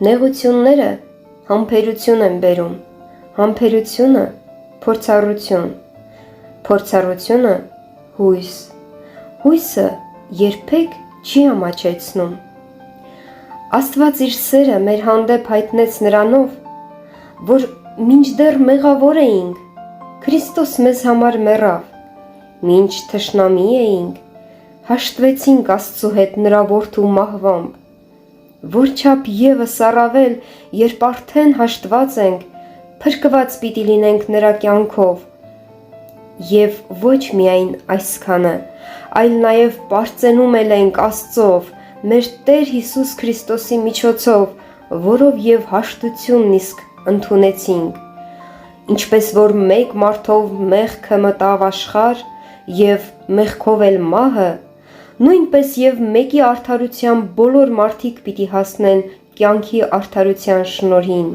Նեղությունները համբերություն են բերում, համբերությունը փորձառություն, փորձառությունը հույս, հույսը երբեք չի ամաչեցնում։ Աստված իր սերը մեր հանդեպ հայտնեց նրանով, որ մինչդեռ մեղավոր էինք, Քրիստոս մեզ համար մեռավ, մինչ թշնամի էինք, հաշտվեցինք Աստծու հետ նրա որդու մահվամբ, որչափ ևս առավել, երբ արդեն հաշտված ենք, փրկված պիտի լինենք նրա կյանքով, և ոչ միայն այսքանը, այլ նաև պարծենում էլ ենք Աստծով, մեր Տեր Հիսուս Քրիստոսի միջոցով, որով և հաշտությունն իսկ ընդունեցինք, ինչպես որ մեկ մարդով մեղքը մտավ աշխարհ և մեղքով էլ մահը, նույնպես և մեկի արդարությամբ բոլոր մարդիկ պիտի հասնեն կյանքի արդարության շնորհին։